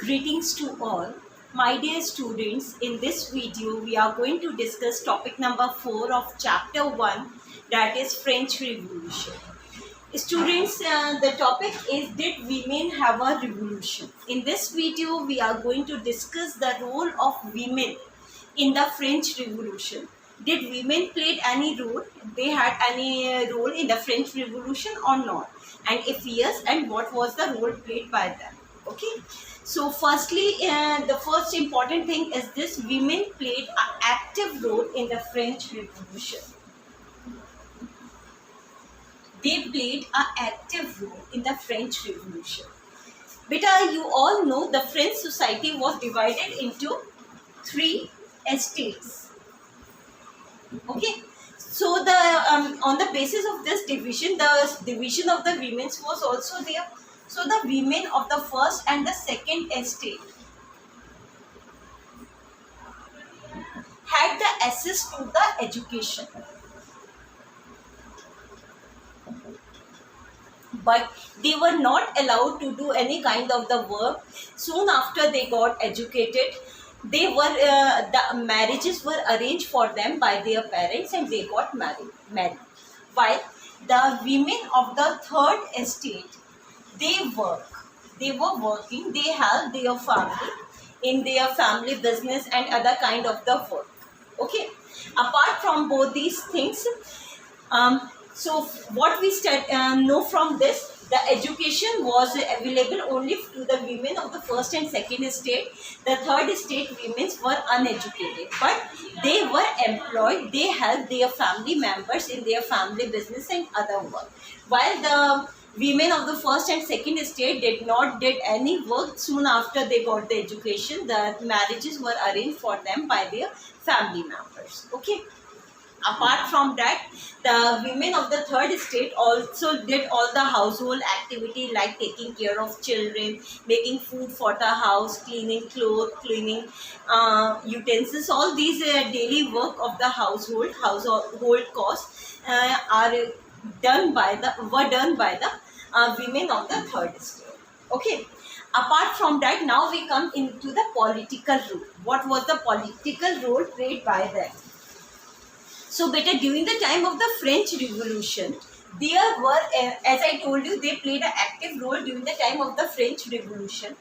Greetings to all. My dear students, in this video we are going to discuss topic number 4 of chapter 1, that is French Revolution. Students, the topic is, did women have a revolution? In this video we are going to discuss the role of women in the French Revolution. Did women played any role? They had any role in the French Revolution or not? And if yes, and what was the role played by them? Okay. So firstly, the first important thing is this: women played an active role in the French Revolution. They played an active role in the French Revolution. Beta, you all know the French society was divided into 3 estates. Okay. So the on the basis of this division, the division of the women's was also there. So the women of the first and the second estate had the access to the education, but they were not allowed to do any kind of the work. Soon after they got educated, they were the marriages were arranged for them by their parents and they got married. While the women of the third estate, they were working, they helped their family in their family business and other kind of the work. Okay. Apart from both these things, so what we know from this, the education was available only to the women of the first and second estate. The third estate women were uneducated, but they were employed, they helped their family members in their family business and other work. While the women of the first and second estate did any work. Soon after they got the education, the marriages were arranged for them by their family members. Okay. Apart from that, the women of the third estate also did all the household activity like taking care of children, making food for the house, cleaning clothes, cleaning utensils. All these daily work of the household costs were done by the women of the third estate. Okay. Apart from that, now we come into the political role. What was the political role played by them? So beta, during the time of the French Revolution, there were, as I told you, they played an active role during the time of the French Revolution.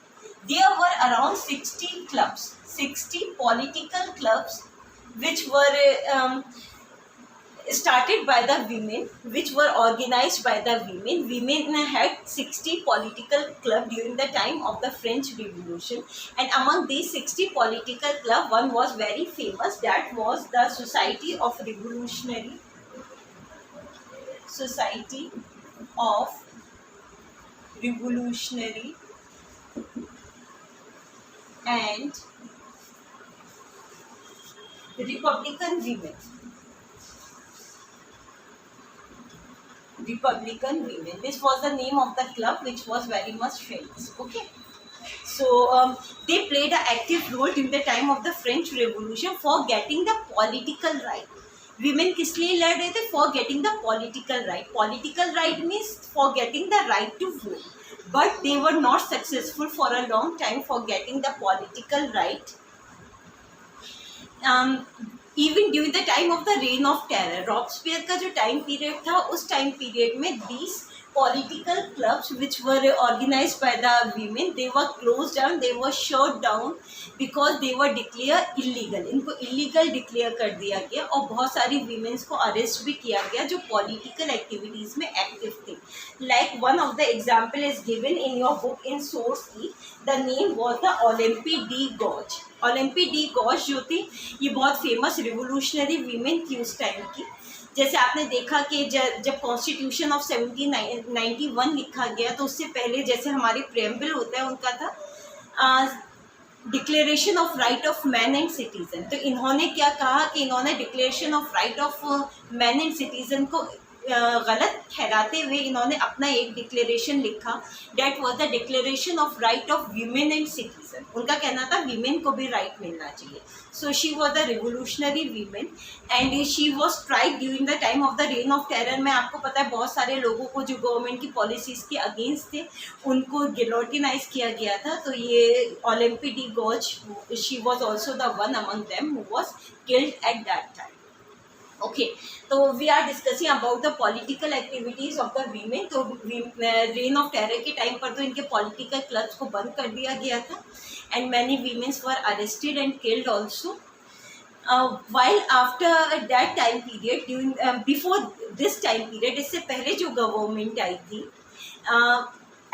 There were around 60 clubs, 60 political clubs, which were started by the women, which were organized by the women. Women had 60 political clubs during the time of the French Revolution, and among these 60 political clubs, one was very famous. That was the Society of Revolutionary and Republican Women. This was the name of the club, which was very much famous. Okay. So they played an active role during the time of the French Revolution for getting the political right. Women किस लिए लड़ रहे थे? For getting the political right. Political right means for getting the right to vote. But they were not successful for a long time for getting the political right. Even during the time of the reign of terror, Robespierre का जो time period था, उस time period में these political clubs which were organized by the women, they were closed down, they were shut down because they were declared illegal. इनको illegal declare कर दिया गया और बहुत सारी women को arrest भी किया गया जो political activities में active थे. Like one of the example is given in your book in source E. The name was the Olympie de Gauche. Olympe de Gouges जो थी, ये बहुत फेमस रिवोल्यूशनरी वीमेन थी उस टाइम की. जैसे आपने देखा कि जब कॉन्स्टिट्यूशन ऑफ 1791 लिखा गया, तो उससे पहले जैसे हमारी प्रेम्बल होता है, उनका था declaration of right of man and citizen. तो इन्होंने क्या कहा कि इन्होंने declaration of right of man and citizen को गलत ठहराते हुए इन्होंने अपना एक डिक्लेरेशन लिखा, that was the declaration of right of women and citizen. उनका कहना था वीमेन को भी राइट मिलना चाहिए। So she was the revolutionary women and she was tried during the time of the reign of terror में। आपको पता है बहुत सारे लोगों को जो गवर्नमेंट की पॉलिसीज़ के अगेंस्ट थे उनको गिलोटिनाइज किया गया था। तो ये Olympe de Gouges, she was also the one among them who was killed at that time. Okay, तो we are discussing about the political activities of the women. तो रेन ऑफ टेरर के टाइम पर तो इनके political clubs को बंद कर दिया गया था and many womens were arrested and killed also. while after that time period, during before this time period, इससे पहले जो गवर्नमेंट आई थी,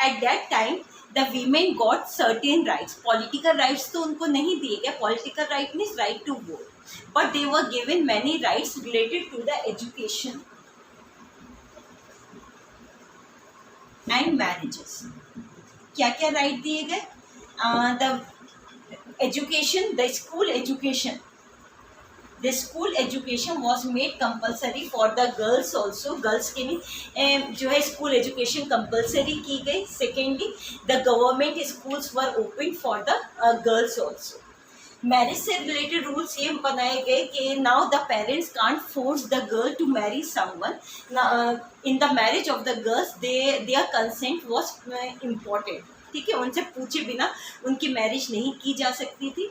at that time the women got certain rights. Political rights तो उनको नहीं दिए गए, political right means right to vote, but they were given many rights related to the education and marriages. क्या क्या राइट दिए गए? The education, the school education. The school education was made compulsory for the girls also. girls के लिए जो है school education compulsory की गई. Secondly, the government schools were opened for the girls also. Marriage से related rules ये बनाए गए कि now the parents can't force the girl to marry someone. In the marriage of the girls their consent was important. ठीक है, उनसे पूछे बिना उनकी मैरिज नहीं की जा सकती थी.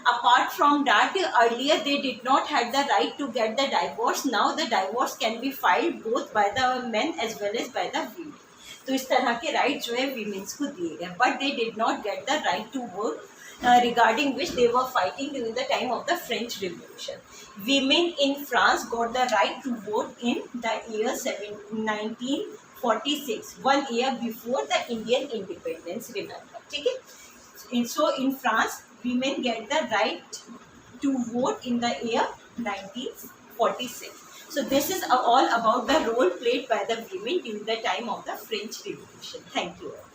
Apart from that, earlier they did not had the right to get the divorce. Now the divorce can be filed both by the men as well as by the women. तो इस तरह के right जो है women's को दिए गए, but they did not get the right to work, regarding which they were fighting during the time of the French Revolution. Women in France got the right to vote in the year 1946, 1 year before the Indian independence. Remember, ठीक है? So in France, women get the right to vote in the year 1946. So this is all about the role played by the women during the time of the French Revolution. Thank you all.